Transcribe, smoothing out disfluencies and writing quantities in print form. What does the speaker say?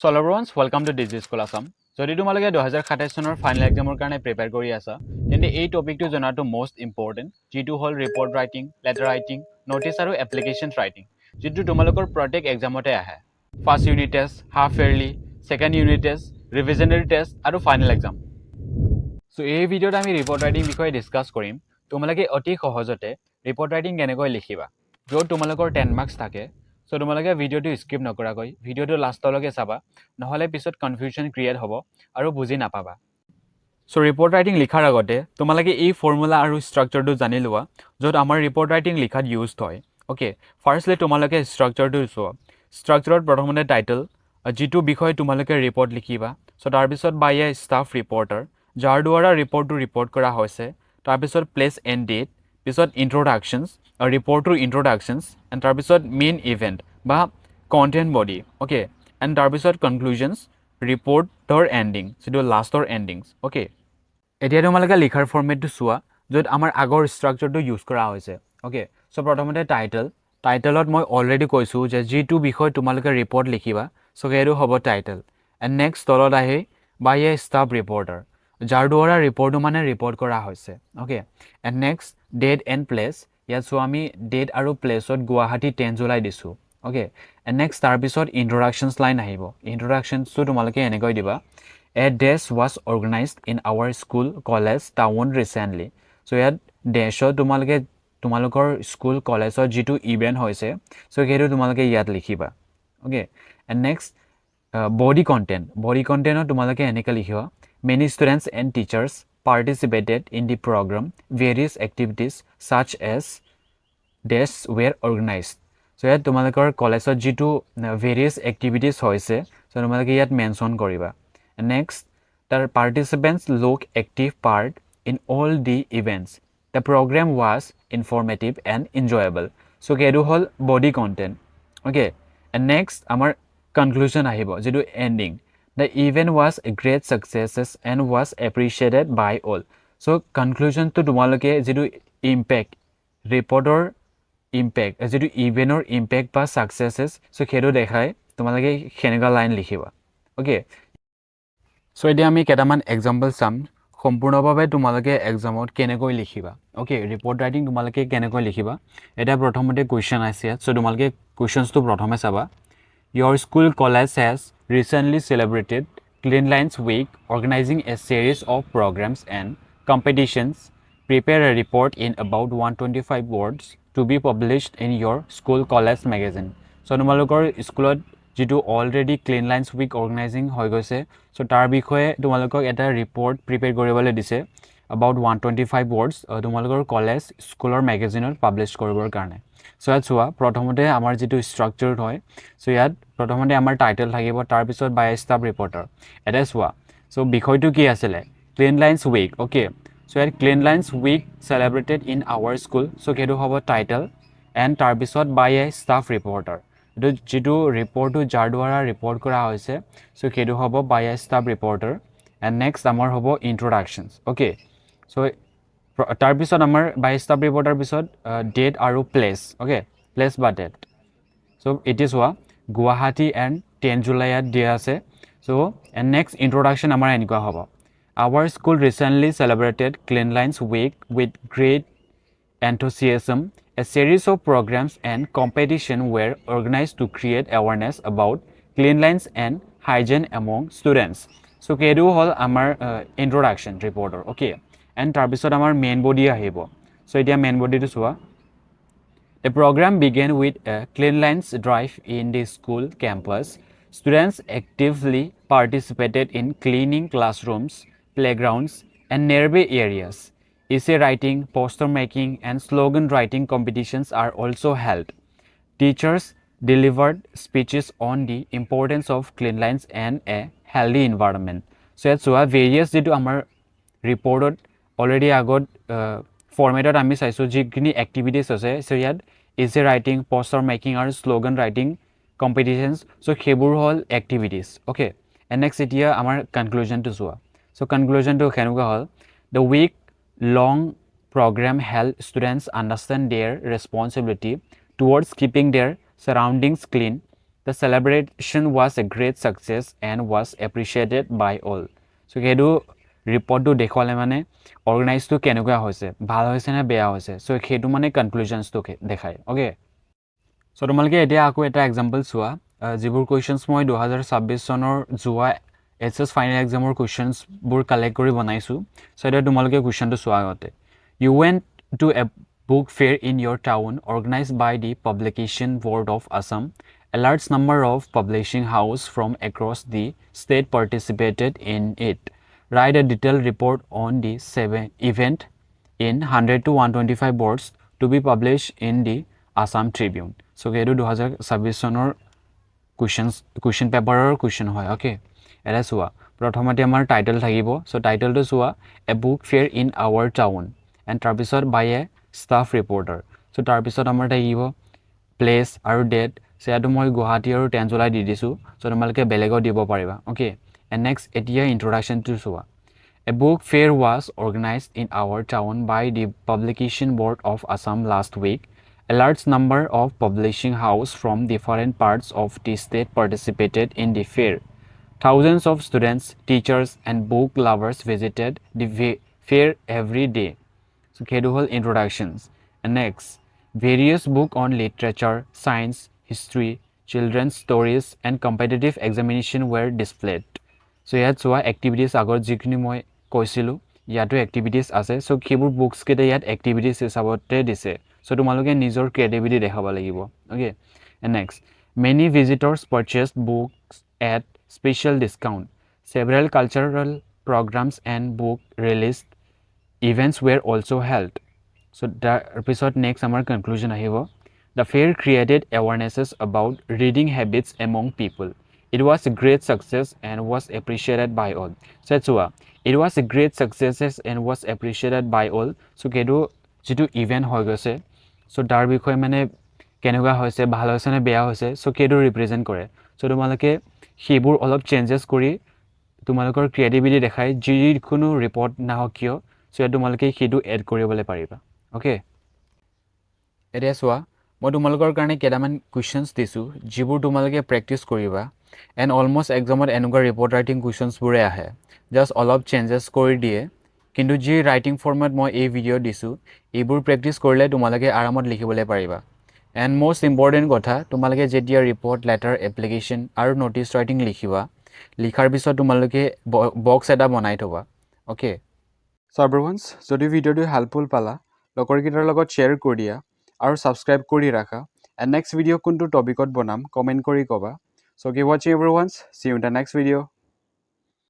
So hello everyone, welcome to DigiSkool-Assam. যদি তোমালোকে 2027 চনৰ ফাইনেল এক্সামৰ কাৰণে প্ৰিপেয়াৰ কৰি আছা তেন্তে এই টপিকটো জনাটো মোষ্ট ইম্পৰ্টেণ্ট যিটো হ'ল report writing, letter writing, notice আৰু এপ্লিকেশ্যন ৰাইটিং যিটো তোমালোকৰ প্ৰত্যেক এক্সামতে আহে। First unit test, half yearly, second unit test, revisionary test আৰু ফাইনেল এক্সাম। চ' এই ভিডিঅ'ত আমি ৰিপৰ্ট ৰাইটিং বিষয়ে ডিছকাছ কৰিম। তোমালোকে অতি সহজতে ৰিপৰ্ট ৰাইটিং কেনেকৈ লিখিবা য'ত তোমালোকৰ 10 মাৰ্কছ থাকে। চ' তোমালোকে ভিডিঅ'টো স্কিপ নকৰাকৈ ভিডিঅ'টো লাষ্টলৈকে চাবা, নহ'লে পিছত কনফিউজন ক্ৰিয়েট হ'ব আৰু বুজি নাপাবা। চ' ৰিপৰ্ট ৰাইটিং লিখাৰ আগতে তোমালোকে এই ফৰ্মুলা আৰু ষ্ট্ৰাকচাৰটো জানি লোৱা য'ত আমাৰ ৰিপৰ্ট ৰাইটিং লিখাত ইউজড হয়। অ'কে, ফাৰ্ষ্টলি তোমালোকে ষ্ট্ৰাকচাৰটো চোৱা। ষ্ট্ৰাকচাৰত প্ৰথমতে টাইটেল, যিটো বিষয়ে তোমালোকে ৰিপৰ্ট লিখিবা। চ' তাৰপিছত বাই এ ষ্টাফ ৰিপৰ্টাৰ, যাৰ দ্বাৰা ৰিপৰ্টটো ৰিপৰ্ট কৰা হৈছে। তাৰপিছত প্লেচ এণ্ড ডেট, পিছত ইন্ট্ৰডাকশ্যনছ, ৰিপৰ্টটোৰ ইন্ট্ৰডাকশ্যনছ, এণ্ড তাৰপিছত মেইন ইভেণ্ট বা কণ্টেণ্ট বডি। অ'কে, এণ্ড তাৰপিছত কনক্লুজনছ, ৰিপৰ্টৰ এণ্ডিং, যিটো লাষ্টৰ এণ্ডিংছ। অ'কে, এতিয়া তোমালোকে লিখাৰ ফৰ্মেটটো চোৱা য'ত আমাৰ আগৰ ষ্ট্ৰাকচাৰটো ইউজ কৰা হৈছে। অ'কে, চ' প্ৰথমতে টাইটেলত মই অলৰেডি কৈছোঁ যে যিটো বিষয় তোমালোকে ৰিপৰ্ট লিখিবা চ' সেইটো হ'ব টাইটেল। এণ্ড নেক্সট তলত আহি বাই এ ষ্টাফ ৰিপৰ্টাৰ, যাৰ দ্বাৰা ৰিপৰ্টটো ৰিপৰ্ট কৰা হৈছে। Okay, and next date and place, ইয়াত চোৱা আমি ডেট আৰু প্লেচত গুৱাহাটী 10 জুলাই দিছোঁ। অ'কে, এণ্ড নেক্সট তাৰপিছত ইন্ট্ৰডাকশ্যনছ লাইন আহিব। ইন্ট্ৰডাকশ্যনছটো তোমালোকে এনেকৈ দিবা, a dash was organised in our school college town recently. So' ইয়াত ডেছত তোমালোকৰ স্কুল কলেজত যিটো ইভেণ্ট হৈছে চ' সেইটো তোমালোকে ইয়াত লিখিবা। অ'কে, এণ্ড নেক্সট বডি কণ্টেণ্টত তোমালোকে এনেকৈ লিখিবা, many students and teachers participated in the program, various activities such as dash were organised. So' ইয়াত তোমালোকৰ কলেজত যিটো ভেৰিয়াছ এক্টিভিটিছ হৈছে চ' তোমালোকে ইয়াত মেনশ্যন কৰিবা। নেক্সট, তাৰ participants took active part in all the events, the programme was informative and enjoyable. So' সেইটো হ'ল body content. Okay, and next আমাৰ কনক্লুজন আহিব যিটো এণ্ডিং, the event was a great success and was appreciated by all. So' কনক্লুজনটো তোমালোকে যিটো impact, ৰিপৰ্টৰ impact, যিটো ইভেণ্টৰ ইম্পেক্ট বা ছাকচেছেছ চ' সেইটো দেখাই তোমালোকে সেনেকুৱা লাইন লিখিবা। অ'কে, চ' এতিয়া আমি কেইটামান এক্সাম্পল চাম সম্পূৰ্ণভাৱে তোমালোকে এক্সামত কেনেকৈ লিখিবা। অ'কে, ৰিপৰ্ট ৰাইটিং তোমালোকে কেনেকৈ লিখিবা। এতিয়া প্ৰথমতে কুৱেশ্যন আছে ইয়াত, চ' তোমালোকে কুৱেশ্যনছটো প্ৰথমে চাবা। Your school college has recently celebrated Cleanliness Week, organizing a series of programs and competitions. Prepare a report in about 125 words to be published in your school college magazine. So তোমালোকৰ স্কুলত যিটো already ক্লিনলাইন্স week organising হৈ গৈছে চ' তাৰ বিষয়ে তোমালোকক এটা report prepare কৰিবলৈ দিছে about 125 words তোমালোকৰ কলেজ স্কুলৰ মেগাজিনত পাব্লিছ কৰিবৰ কাৰণে। চ' ইয়াত চোৱা প্ৰথমতে আমাৰ যিটো ষ্ট্ৰাকচাৰ হয় চ' ইয়াত প্ৰথমতে আমাৰ টাইটেল থাকিব, তাৰপিছত বাই ষ্টাফ ৰিপৰ্টাৰ। এতিয়া চোৱা, চ' বিষয়টো কি আছিলে, ক্লিনলাইন্স উইক। অ'কে, চ' ইয়াত cleanliness week celebrated in our school, so' সেইটো হ'ব টাইটেল। এণ্ড তাৰপিছত বাই এ ষ্টাফ ৰিপৰ্টাৰ, এইটো যিটো ৰিপৰ্টটো যাৰ দ্বাৰা ৰিপৰ্ট কৰা হৈছে চ' সেইটো হ'ব বাই এ ষ্টাফ ৰিপৰ্টাৰ। এণ্ড নেক্সট আমাৰ হ'ব ইন্ট্ৰডাকশ্যনছ। অ'কে, চ' তাৰপিছত আমাৰ বাই ষ্টাফ ৰিপৰ্টাৰ পিছত ডেট আৰু প্লেচ। অ'কে, প্লেচ বা ডেট। চ' এতিয়া চোৱা গুৱাহাটী এণ্ড 10 জুলাই ইয়াত দিয়া আছে। চ' এণ্ড নেক্সট ইন্ট্ৰডাকশ্যন আমাৰ এনেকুৱা হ'ব, our school recently celebrated cleanliness week with great enthusiasm. A series of programs and competition were organized to create awareness about cleanliness and hygiene among students. So সেইটো হ'ল আমাৰ introduction ৰিপৰ্টৰ। Okay, and তাৰপিছত আমাৰ main body আহিব। চ' এতিয়া main বডিটো চোৱা, the program began with a cleanliness drive in the school campus. Students actively participated in cleaning classrooms, playgrounds, and nearby areas. Essay writing, poster making, and slogan writing competitions are also held. Teachers delivered speeches on the importance of cleanliness and a healthy environment. So ইয়াত চোৱা various যিটো আমাৰ ৰিপৰ্টত already আগত ফৰ্মেটত আমি চাইছোঁ যিখিনি activities আছে চ' ইয়াত essay ৰাইটিং, পোষ্টাৰ মেকিং আৰু শ্লোগান ৰাইটিং কম্পিটিশ্যনছ, চ' সেইবোৰ হ'ল এক্টিভিটিছ। অ'কে, এণ্ড নেক্সট এতিয়া আমাৰ কনক্লুজনটো চোৱা। চ' কনক্লুজনটো কেনেকুৱা হ'ল, the week long program help students understand their responsibility towards keeping their surroundings clean. The celebration was a great success and was appreciated by all. So সেইটো ৰিপৰ্টটো দেখুৱালে মানে অৰ্গেনাইজটো কেনেকুৱা হৈছে ভাল হৈছে নে বেয়া হৈছে সো সেইটো মানে কনক্লুজনছটো দেখায় ওকে সো তোমালোকে এতিয়া আকৌ এটা এক্সাম্পল চোৱা যিবোৰ কুৱেশ্যনছ মই 2026 চনৰ যোৱা এছএছ ফাইনেল এক্সামৰ কুৱেশ্যনছবোৰ কালেক্ট কৰি বনাইছোঁ সো এতিয়া তোমালোকে কুৱেশ্যনটো চোৱা আগতে you went to a book fair in your town organized by the Publication Board of Assam. A large number of publishing houses from across the state participated in it. Write a detailed report on the event in 100 to 125 words to be published in the Assam Tribune. So, this is 2026 sonor question paper question hoy okay era suwa prothomate amar title thakibo so title to suwa a book fair in our town and tar pisor by a staff reporter so tar pisor amar thakibo place aru date so atu moi Guwahati aru 10 July di disu so tomalke belego dibo pariba okay and next etia introduction to suwa a book fair was organized in our town by the Publication Board of Assam last week. A large number of publishing houses from different parts of the state participated in the fair. Thousands of students, teachers, and book lovers visited the fair every day. So, schedule introductions. And next, various books on literature, science, history, children's stories, and competitive examination were displayed. So, here are activities agar jikini moi koisilu. ইয়াতো activities আছে so কিবোৰ books কেটা ইয়াত activities হিচাপতে দিছে so তোমালোকে নিজৰ creativity দেখাব লাগিব okay and next many visitors purchased books at special discount several cultural programs and book release events were also held so the episode next our conclusion ahibo the fair created awarenesses about reading habits among people. It was a great success and was appreciated by all. Setsua, it was a great success and was appreciated by all. So kedu jitu event hoy gose. So dar bikhoy mane kenuga hoise bhal hoise ne beya hoise. So kedu represent kore. So tumalake hebur olop changes kori tumalokor creativity dekhai jikunu report na hokyo. So tumalake hedu add koribole pariba. Okay. Eria soa মই তোমালোকৰ কাৰণে কেইটামান questions দিছোঁ যিবোৰ তোমালোকে practice কৰিবা and almost এক্সামত এনেকুৱা report writing কুৱেশ্যনছবোৰে আহে জাষ্ট অলপ চেঞ্জেছ কৰি দিয়ে কিন্তু যি ৰাইটিং ফৰ্মেট মই এই ভিডিঅ' দিছোঁ এইবোৰ প্ৰেক্টিছ কৰিলে তোমালোকে আৰামত লিখিবলৈ পাৰিবা এণ্ড মষ্ট ইম্পৰ্টেণ্ট কথা তোমালোকে যেতিয়া ৰিপৰ্ট লেটাৰ এপ্লিকেশ্যন আৰু ন'টিছ ৰাইটিং লিখিবা লিখাৰ পিছত তোমালোকে বক্স এটা বনাই থ'বা অ'কে চ' এভৰিৱানছ যদি ভিডিঅ'টো হেল্পফুল পালা লগৰকেইটাৰ লগত শ্বেয়াৰ কৰি দিয়া আৰু সাবস্ক্ৰাইব কৰি ৰাখা এণ্ড নেক্সট ভিডিঅ' কোনটো টপিকত বনাম কমেণ্ট কৰি ক'বা so keep watching everyone see you in the next video